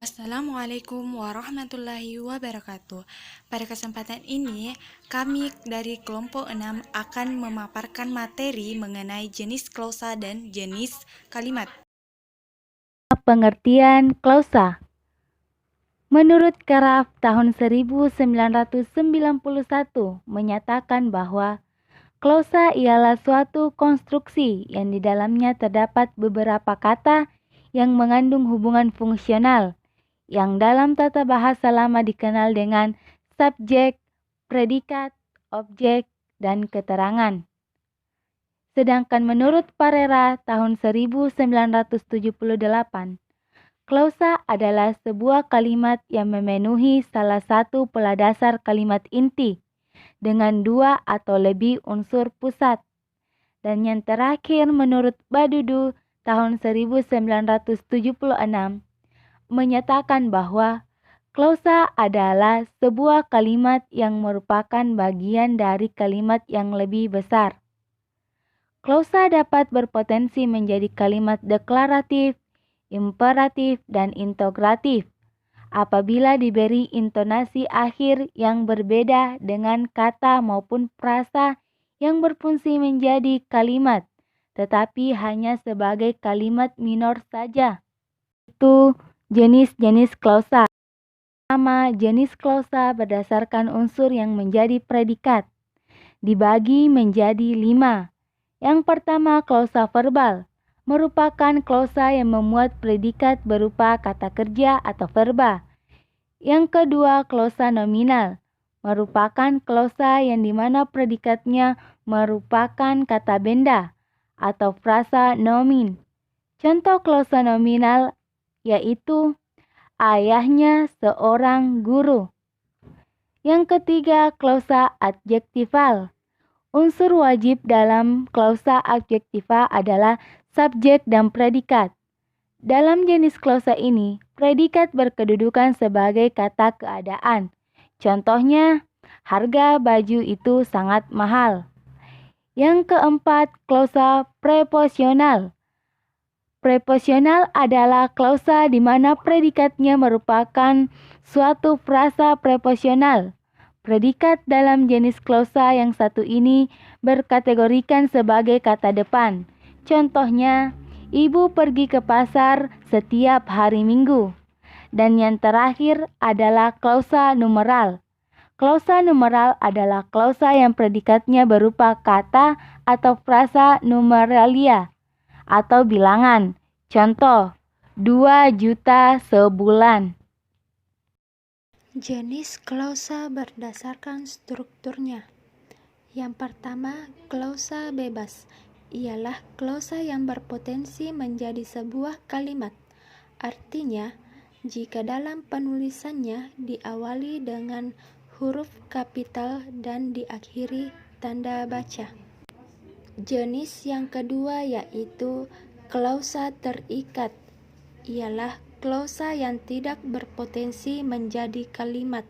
Assalamualaikum warahmatullahi wabarakatuh. Pada kesempatan ini, kami dari kelompok 6 akan memaparkan materi mengenai jenis klausa dan jenis kalimat. Pengertian klausa. Menurut Kraft tahun 1991 menyatakan bahwa klausa ialah suatu konstruksi yang di dalamnya terdapat beberapa kata yang mengandung hubungan fungsional yang dalam tata bahasa lama dikenal dengan subjek, predikat, objek, dan keterangan. Sedangkan menurut Parera tahun 1978, klausa adalah sebuah kalimat yang memenuhi salah satu pola dasar kalimat inti dengan dua atau lebih unsur pusat. Dan yang terakhir menurut Badudu tahun 1976 menyatakan bahwa klausa adalah sebuah kalimat yang merupakan bagian dari kalimat yang lebih besar. Klausa dapat berpotensi menjadi kalimat deklaratif, imperatif, dan integratif apabila diberi intonasi akhir yang berbeda dengan kata maupun frasa yang berfungsi menjadi kalimat, tetapi hanya sebagai kalimat minor saja. Itu jenis-jenis klausa. Pertama, jenis klausa berdasarkan unsur yang menjadi predikat, dibagi menjadi 5. Yang pertama, klausa verbal, merupakan klausa yang memuat predikat berupa kata kerja atau verba. Yang kedua, klausa nominal, merupakan klausa yang dimana predikatnya merupakan kata benda atau frasa nomin. Contoh klausa nominal yaitu ayahnya seorang guru. Yang ketiga, klausa adjektifal. Unsur wajib dalam klausa adjektiva adalah subjek dan predikat. Dalam jenis klausa ini, predikat berkedudukan sebagai kata keadaan. Contohnya, harga baju itu sangat mahal. Yang keempat, klausa preposisional. Preposisional adalah klausa di mana predikatnya merupakan suatu frasa preposisional. Predikat dalam jenis klausa yang satu ini berkategorikan sebagai kata depan. Contohnya, ibu pergi ke pasar setiap hari Minggu. Dan yang terakhir adalah klausa numeral. Klausa numeral adalah klausa yang predikatnya berupa kata atau frasa numeralia atau bilangan. Contoh, 2 juta sebulan. Jenis klausa berdasarkan strukturnya. Yang pertama, klausa bebas. Ialah klausa yang berpotensi menjadi sebuah kalimat. Artinya, jika dalam penulisannya diawali dengan huruf kapital dan diakhiri tanda baca. Jenis yang kedua yaitu klausa terikat. Ialah klausa yang tidak berpotensi menjadi kalimat,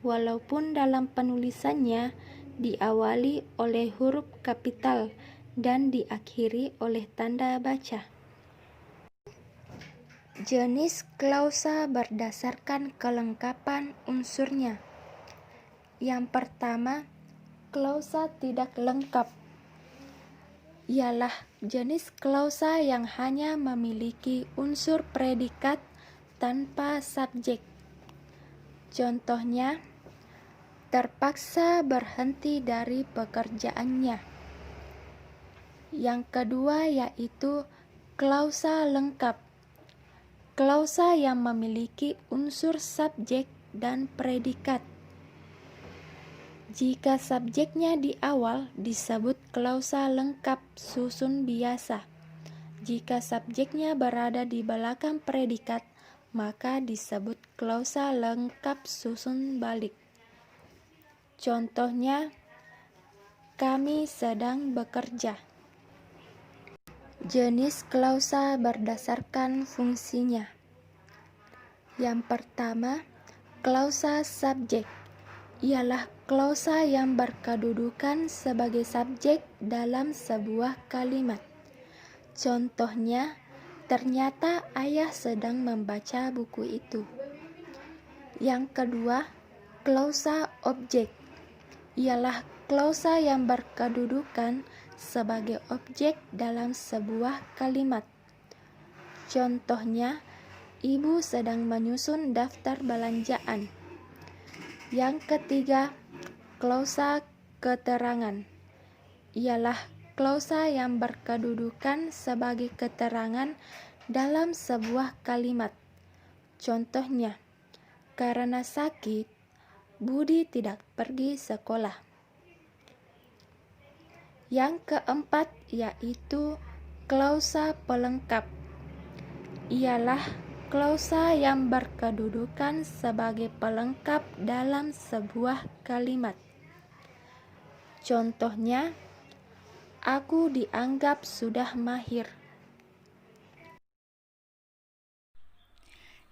walaupun dalam penulisannya diawali oleh huruf kapital dan diakhiri oleh tanda baca. Jenis klausa berdasarkan kelengkapan unsurnya. Yang pertama, klausa tidak lengkap. Ialah jenis klausa yang hanya memiliki unsur predikat tanpa subjek. Contohnya, terpaksa berhenti dari pekerjaannya. Yang kedua yaitu klausa lengkap. Klausa yang memiliki unsur subjek dan predikat. Jika subjeknya di awal disebut klausa lengkap susun biasa. Jika subjeknya berada di belakang predikat, maka disebut klausa lengkap susun balik. Contohnya, kami sedang bekerja. Jenis klausa berdasarkan fungsinya. Yang pertama, klausa subjek. Ialah klausa yang berkedudukan sebagai subjek dalam sebuah kalimat. Contohnya, ternyata ayah sedang membaca buku itu. Yang kedua, klausa objek ialah klausa yang berkedudukan sebagai objek dalam sebuah kalimat. Contohnya, ibu sedang menyusun daftar belanjaan. Yang ketiga, klausa keterangan ialah klausa yang berkedudukan sebagai keterangan dalam sebuah kalimat. Contohnya, karena sakit, Budi tidak pergi sekolah. Yang keempat yaitu klausa pelengkap. Ialah klausa yang berkedudukan sebagai pelengkap dalam sebuah kalimat. Contohnya, aku dianggap sudah mahir.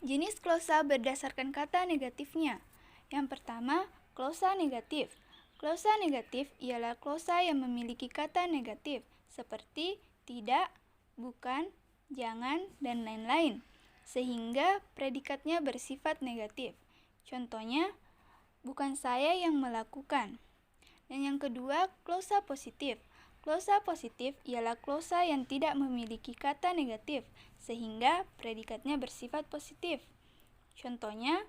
Jenis klausa berdasarkan kata negatifnya. Yang pertama, klausa negatif. Klausa negatif ialah klausa yang memiliki kata negatif seperti tidak, bukan, jangan, dan lain-lain, sehingga predikatnya bersifat negatif. Contohnya, bukan saya yang melakukan. Dan yang kedua, klausa positif. Klausa positif ialah klausa yang tidak memiliki kata negatif, sehingga predikatnya bersifat positif. Contohnya,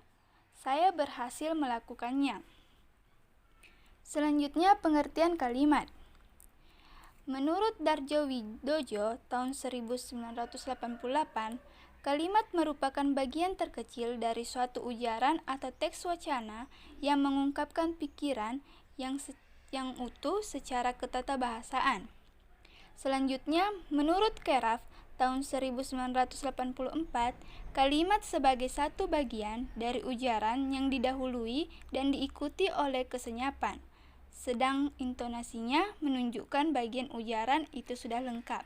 saya berhasil melakukannya. Selanjutnya, pengertian kalimat. Menurut Darjo Widojo tahun 1988, kalimat merupakan bagian terkecil dari suatu ujaran atau teks wacana yang mengungkapkan pikiran yang utuh secara ketatabahasaan. Selanjutnya, menurut Keraf tahun 1984, kalimat sebagai satu bagian dari ujaran yang didahului dan diikuti oleh kesenyapan, sedang intonasinya menunjukkan bagian ujaran itu sudah lengkap.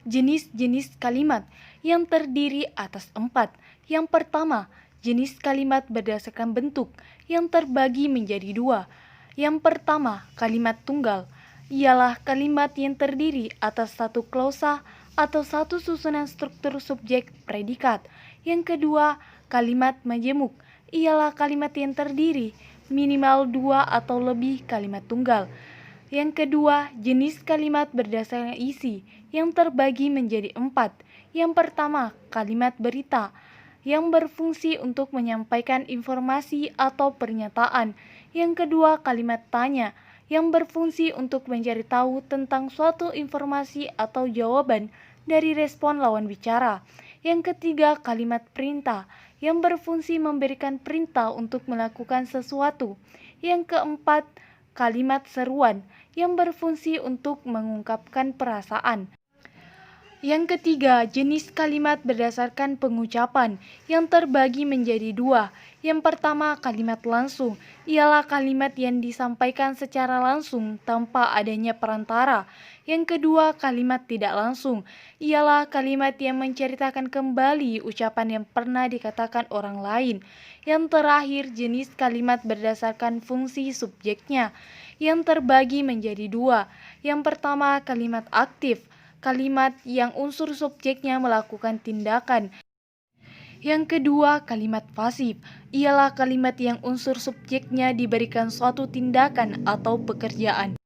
Jenis-jenis kalimat yang terdiri atas 4. Yang pertama, jenis kalimat berdasarkan bentuk yang terbagi menjadi 2. Yang pertama, kalimat tunggal ialah kalimat yang terdiri atas satu klausa atau satu susunan struktur subjek predikat. Yang kedua, kalimat majemuk ialah kalimat yang terdiri minimal 2 atau lebih kalimat tunggal. Yang kedua, jenis kalimat berdasarkan isi yang terbagi menjadi 4. Yang pertama, kalimat berita yang berfungsi untuk menyampaikan informasi atau pernyataan. Yang kedua, kalimat tanya yang berfungsi untuk mencari tahu tentang suatu informasi atau jawaban dari respon lawan bicara. Yang ketiga, kalimat perintah yang berfungsi memberikan perintah untuk melakukan sesuatu. Yang keempat, kalimat seruan yang berfungsi untuk mengungkapkan perasaan. Yang ketiga, jenis kalimat berdasarkan pengucapan yang terbagi menjadi 2. Yang pertama, kalimat langsung ialah kalimat yang disampaikan secara langsung tanpa adanya perantara. Yang kedua, kalimat tidak langsung ialah kalimat yang menceritakan kembali ucapan yang pernah dikatakan orang lain. Yang terakhir, jenis kalimat berdasarkan fungsi subjeknya yang terbagi menjadi 2. Yang pertama, kalimat aktif, kalimat yang unsur subjeknya melakukan tindakan. Yang kedua, kalimat pasif ialah kalimat yang unsur subjeknya diberikan suatu tindakan atau pekerjaan.